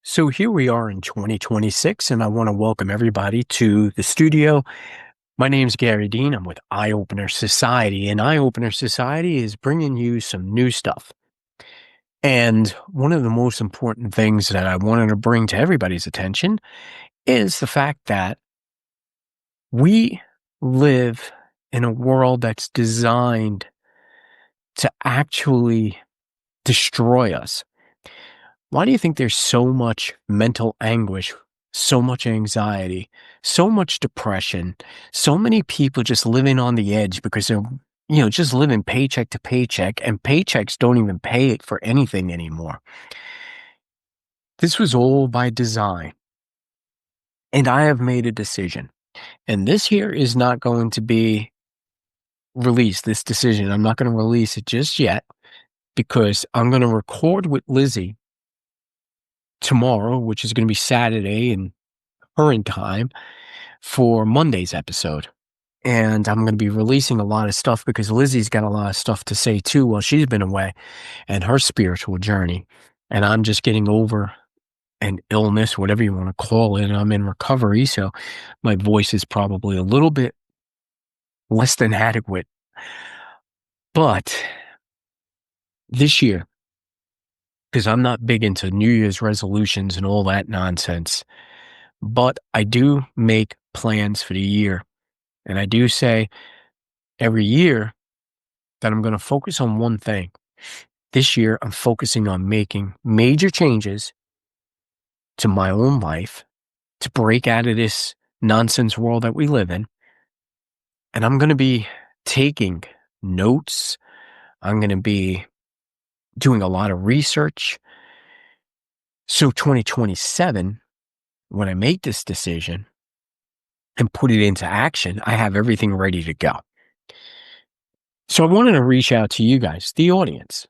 So here we are in 2026, and I want to welcome everybody to the studio. My name's Gary Dean. I'm with Eye Opener Society, and Eye Opener Society is bringing you some new stuff. And one of the most important things that I wanted to bring to everybody's attention is the fact that we live in a world that's designed to actually destroy us. Why do you think there's so much mental anguish, so much anxiety, so much depression, so many people just living on the edge because they're, just living paycheck to paycheck, and paychecks don't even pay for anything anymore? This was all by design. And I have made a decision. And this here is not going to be released, this decision. I'm not going to release it just yet because I'm going to record with Lizzie tomorrow, which is going to be Saturday in current time, for Monday's episode. And I'm going to be releasing a lot of stuff because Lizzie's got a lot of stuff to say too while she's been away and her spiritual journey. And I'm just getting over an illness, whatever you want to call it. I'm in recovery, so my voice is probably a little bit less than adequate. But this year, because I'm not big into New Year's resolutions and all that nonsense, but I do make plans for the year. And I do say every year that I'm going to focus on one thing. This year, I'm focusing on making major changes to my own life to break out of this nonsense world that we live in. And I'm going to be taking notes. I'm going to be doing a lot of research. So 2027, when I make this decision and put it into action, I have everything ready to go. So I wanted to reach out to you guys, the audience.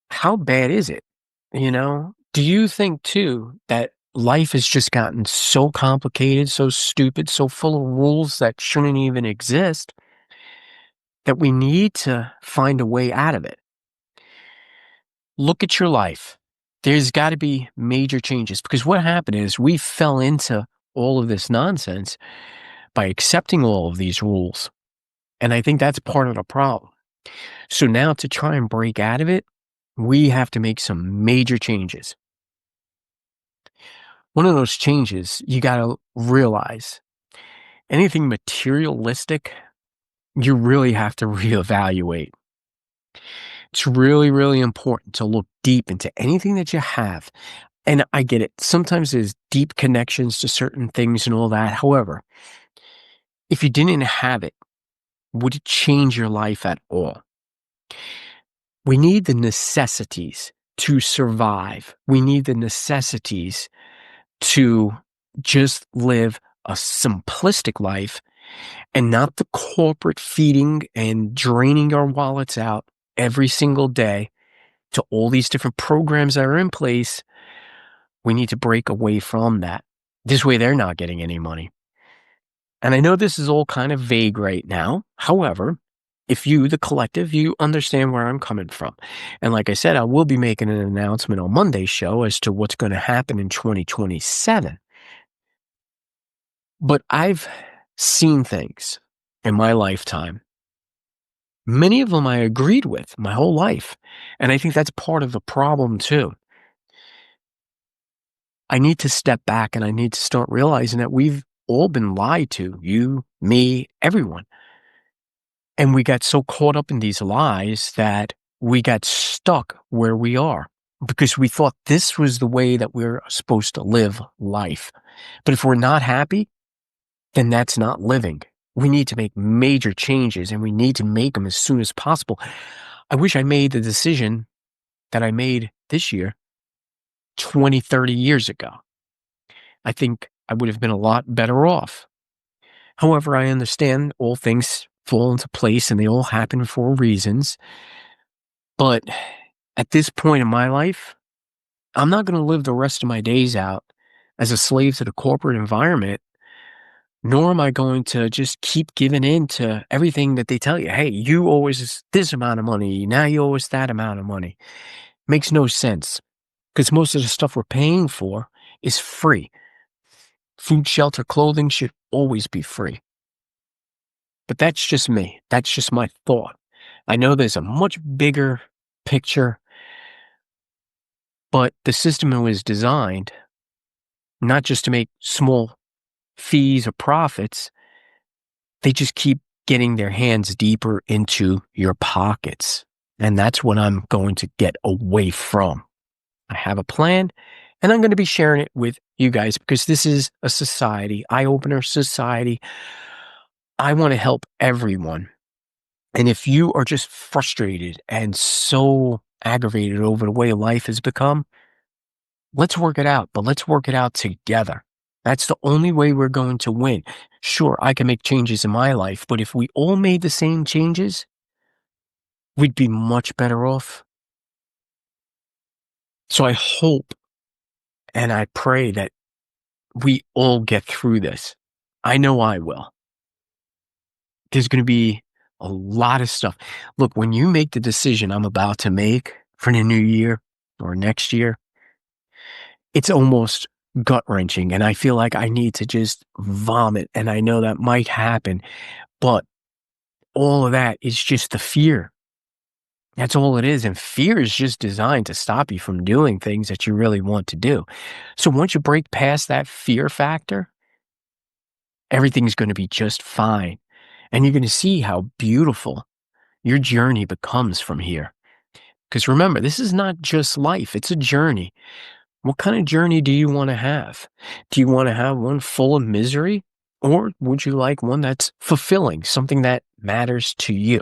How bad is it? Do you think too that life has just gotten so complicated, so stupid, so full of rules that shouldn't even exist, that we need to find a way out of it? Look at your life. There's got to be major changes, because what happened is we fell into all of this nonsense by accepting all of these rules. And I think that's part of the problem. So now to try and break out of it, we have to make some major changes. One of those changes, you got to realize anything materialistic, you really have to reevaluate. It's really, really important to look deep into anything that you have. And I get it. Sometimes there's deep connections to certain things and all that. However, if you didn't have it, would it change your life at all? We need the necessities to survive. We need the necessities to just live a simplistic life and not the corporate feeding and draining our wallets out every single day to all these different programs that are in place. We need to break away from that. This way they're not getting any money. And I know this is all kind of vague right now. However, if you, the collective, you understand where I'm coming from. And like I said, I will be making an announcement on Monday's show as to what's going to happen in 2027. But I've seen things in my lifetime. Many of them I agreed with my whole life. And I think that's part of the problem too. I need to step back and I need to start realizing that we've all been lied to, you, me, everyone. And we got so caught up in these lies that we got stuck where we are because we thought this was the way that we're supposed to live life. But if we're not happy, then that's not living. We need to make major changes, and we need to make them as soon as possible. I wish I made the decision that I made this year 20, 30 years ago. I think I would have been a lot better off. However, I understand all things fall into place and they all happen for reasons. But at this point in my life, I'm not going to live the rest of my days out as a slave to the corporate environment, nor am I going to just keep giving in to everything that they tell you. Hey, you owe us this amount of money. Now you owe us that amount of money. Makes no sense. because most of the stuff we're paying for is free. Food, shelter, clothing should always be free. But that's just me. That's just my thought. I know there's a much bigger picture, but the system was designed not just to make small fees or profits, they just keep getting their hands deeper into your pockets. And that's what I'm going to get away from. I have a plan, and I'm going to be sharing it with you guys because this is a society, eye-opener society. I want to help everyone. And if you are just frustrated and so aggravated over the way life has become, let's work it out, but let's work it out together. That's the only way we're going to win. Sure, I can make changes in my life, but if we all made the same changes, we'd be much better off. So I hope and I pray that we all get through this. I know I will. There's going to be a lot of stuff. Look, when you make the decision I'm about to make for the new year or next year, it's almost gut wrenching. And I feel like I need to just vomit. And I know that might happen, but all of that is just the fear. That's all it is. And fear is just designed to stop you from doing things that you really want to do. So once you break past that fear factor, everything's going to be just fine. And you're going to see how beautiful your journey becomes from here. Because remember, this is not just life, it's a journey. What kind of journey do you want to have? Do you want to have one full of misery? Or would you like one that's fulfilling, something that matters to you?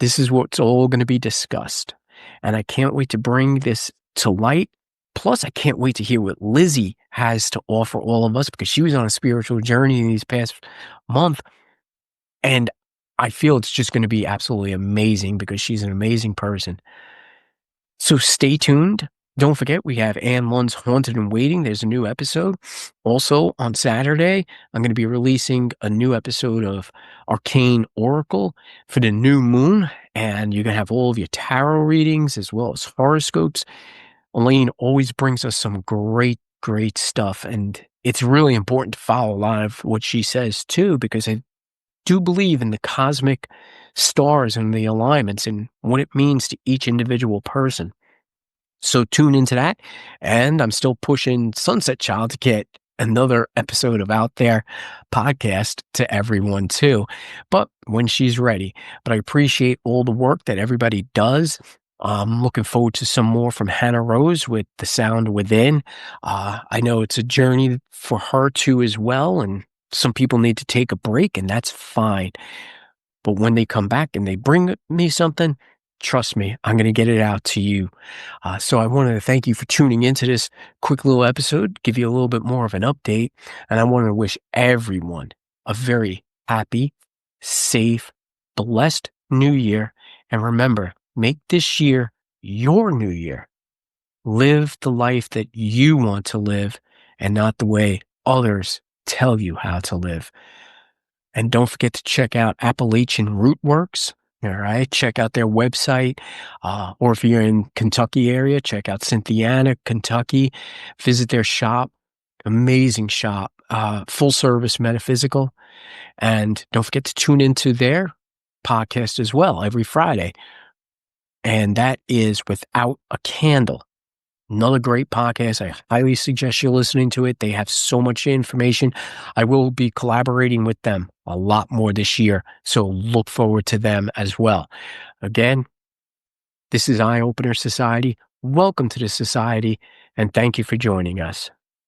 This is what's all going to be discussed. And I can't wait to bring this to light. Plus, I can't wait to hear what Lizzie has to offer all of us because she was on a spiritual journey in these past month. And I feel it's just going to be absolutely amazing because she's an amazing person. So stay tuned. Don't forget, we have Anne Lund's Haunted and Waiting. There's a new episode. Also, on Saturday, I'm going to be releasing a new episode of Arcane Oracle for the new moon. And you're going to have all of your tarot readings as well as horoscopes. Elaine always brings us some great, great stuff. And it's really important to follow a lot of what she says, too, because I do believe in the cosmic stars and the alignments and what it means to each individual person. So tune into that. And I'm still pushing Sunset Child to get another episode of Out There podcast to everyone too, but when she's ready. But I appreciate all the work that everybody does. I'm looking forward to some more from Hannah Rose with The Sound Within. I know it's a journey for her too as well, and some people need to take a break, and that's fine. But when they come back and they bring me something, trust me, I'm going to get it out to you. So I wanted to thank you for tuning into this quick little episode, give you a little bit more of an update. And I want to wish everyone a very happy, safe, blessed new year. And remember, make this year your new year. Live the life that you want to live and not the way others tell you how to live. And don't forget to check out Appalachian Rootworks. All right, check out their website. Or if you're in Kentucky area, check out Cynthiana, Kentucky. Visit their shop. Amazing shop. Full service metaphysical. And don't forget to tune into their podcast as well every Friday. And that is Without a Candle. Another great podcast. I highly suggest you listening to it. They have so much information. I will be collaborating with them a lot more this year, so look forward to them as well. Again, this is Eye Opener Society. Welcome to the society, and thank you for joining us.